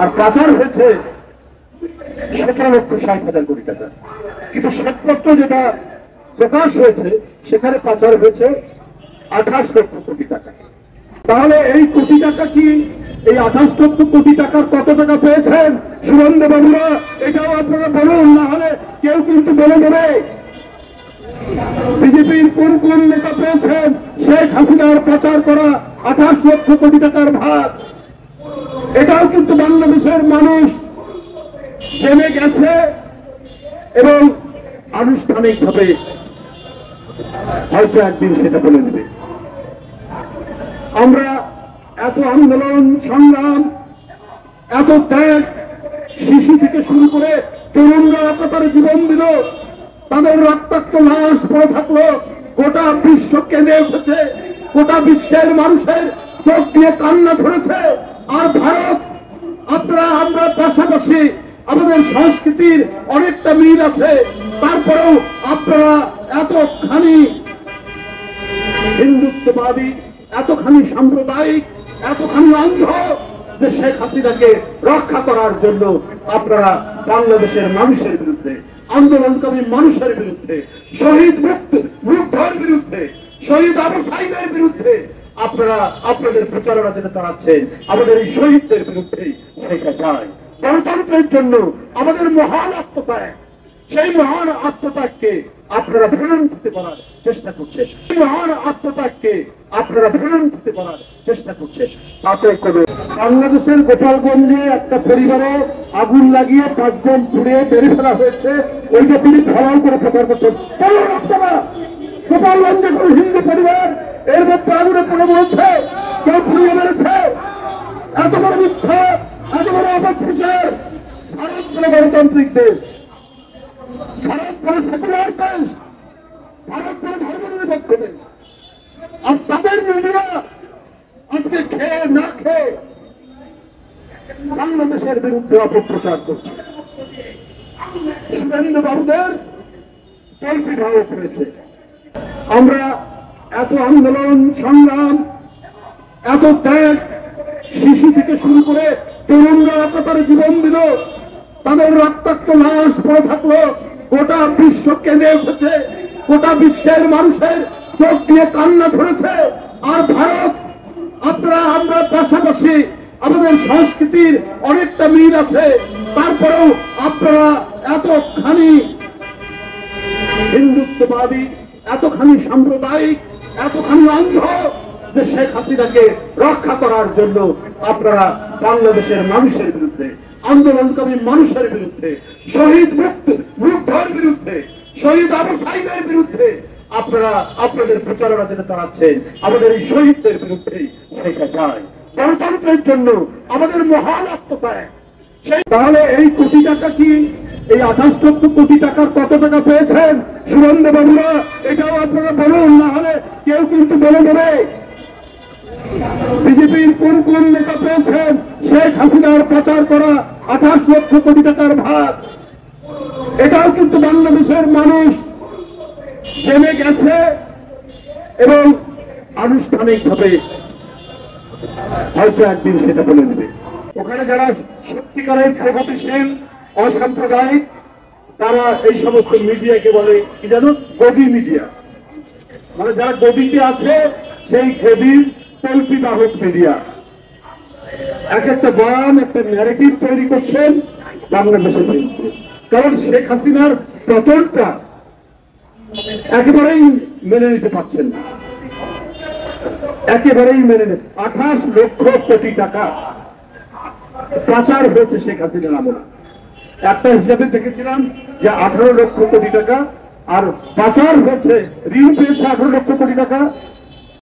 আর পাচার হয়েছে 17,60,000 কোটি টাকা। কিন্তু শ্বেতপত্র যেটা প্রকাশ হয়েছে সেখানে পাচার হয়েছে 28 লক্ষ কোটি টাকা। তাহলে এই কোটি টাকা কি, এই 28 লক্ষ কোটি টাকার কত টাকা পেয়েছেন সুরেন্দ্র বাবুরা? এটাও আপনারা বলুন, না হলে কেউ কিন্তু বলে দেবে। বিজেপির কোন কোন নেতা পেয়েছেন শেখ হাসিনার পাচার করা 28 লক্ষ কোটি টাকার ভাগ? এটাও কিন্তু বাংলাদেশের মানুষ জেনে গেছে এবং আনুষ্ঠানিকভাবে হয়তো একদিন সেটা বলে দেবে। আমরা এত আন্দোলন সংগ্রাম, এত ত্যাগ, শিশু থেকে শুরু করে তরুণরা একাত্তরে জীবন দিল, তাদের রক্তাক্ত লাশ পড়ে থাকলো, গোটা বিশ্ব কেঁদে উঠেছে, গোটা বিশ্বের মানুষের চোখ দিয়ে কান্না ধরেছে। আর ভারত, আপনারা আমরা পাশাপাশি, আমাদের সংস্কৃতির অনেকটা মিল আছে, তারপরেও আপনারা এতখানি হিন্দুত্ববাদী, এতখানি সাম্প্রদায়িক, এতখানি অন্ধ যে শেখ হাসিনাকে রক্ষা করার জন্য আপনারা বাংলাদেশের মানুষের বিরুদ্ধে, আন্দোলনকারী মানুষের বিরুদ্ধে, শহীদ মুগ্ধর বিরুদ্ধে, শহীদ আবু সাইদের বিরুদ্ধে আপনারা আপনাদের প্রচারণা যেটা চালাচ্ছেন, আমাদের এই শহীদদের বিরুদ্ধে সেটা চায়। গণতন্ত্রের জন্য আমাদের মহান আত্মত্যাগ, সেই মহান আত্মত্যাগকে আপনারা ভুলন্ঠিত করার চেষ্টা করছেন, সেই মহান আত্মত্যাগকে আপনারা ভুলন্ঠিত করার চেষ্টা করছেন। তাতে করে বাংলাদেশের গোপালগঞ্জে একটা পরিবারে আগুন লাগিয়ে 5 জন পুড়িয়ে বেরিয়ে ফেলা হয়েছে, ওইটা তিনি ফলাও করে প্রচার করছেন। আপনারা গোপালগঞ্জে কোন হিন্দু পরিবার এর মধ্যে আগুনে পড়ে মরেছে, কেউ পুড়িয়ে মেরেছে? এত বড় মিথ্যা, এত বড় অপপ্রচার। ভারত বলে গণতান্ত্রিক দেশ, ভারত বলে সেকুলার দেশ, ভারত বলে ধর্মনিরপেক্ষ দেশ, আর তাদের মিডিয়া আজকে খেয়ে না খেয়ে বাংলাদেশের বিরুদ্ধে অপপ্রচার করছে। সুরেন্দ্র বাবুদের কল্পিত করেছে। আমরা এত আন্দোলন সংগ্রাম, এত ত্যাগ, শিশু থেকে শুরু করে তরুণরা একাত্তরে জীবন দিল, তাদের রক্তাক্ত লাশ পড়ে থাকলো, গোটা বিশ্ব কেঁদে উঠেছে, গোটা বিশ্বের মানুষের চোখ দিয়ে কান্না ধরেছে। আর ভারত, আপনারা আমরা পাশাপাশি, আমাদের সংস্কৃতির অনেকটা মিল আছে, তারপরেও আপনারা এতখানি হিন্দুত্ববাদী, এতখানি সাম্প্রদায়িক, এতখানি অন্ধ যে শেখ হাসিনাকে রক্ষা করার জন্য আপনারা বাংলাদেশের মানুষের বিরুদ্ধে, আন্দোলনকারী মানুষের বিরুদ্ধে, শহীদ মুগ্ধর বিরুদ্ধে, শহীদ আবু সাইদের বিরুদ্ধে আপনারা আপনাদের প্রচারণা যেটা চালাচ্ছেন, আমাদের এই শহীদদের বিরুদ্ধে সেটা চায়। গণতন্ত্রের জন্য আমাদের মহান আত্মত্যাগ। তাহলে এই কোটি টাকা কি, এই 28 লক্ষ কোটি টাকার কত টাকা পেয়েছেন সুরেন্দ্র বাবুরা? এটাও আপনারা বলুন, না হলে কেউ কিন্তু বলে দেবে। বিজেপির কোন কোন নেতা পেয়েছেন শেখ হাসিনার পাচার করা 28 লক্ষ কোটি টাকার ভাগ? এটাও কিন্তু বাংলাদেশের মানুষ জেনে গেছে এবং আনুষ্ঠানিকভাবে হয়তো একদিন সেটা বলে দেবে। ওখানে যারা সত্যিকারের প্রগতিশীল, অসাম্প্রদায়িক, তারা এই সমস্ত মিডিয়াকে বলে কি জানো, গদি মিডিয়া। মানে যারা গদিতে আছে সেই গদির কল্পিবাহক মিডিয়া। এক একটা বয়ান, একটা ন্যারেটিভ তৈরি করছেন বাংলাদেশের বিরুদ্ধে। কারণ শেখ হাসিনার পতনটা একেবারেই মেনে নিতে পারছেন না, একেবারেই মেনে নিতে। 28 লক্ষ কোটি টাকা পাচার হয়েছে শেখ হাসিনার আমলে। একটা হিসাবে দেখেছিলাম যে 18 লক্ষ কোটি টাকা, আর পাচার হয়েছে, ঋণ পেয়েছে 18 লক্ষ কোটি টাকা,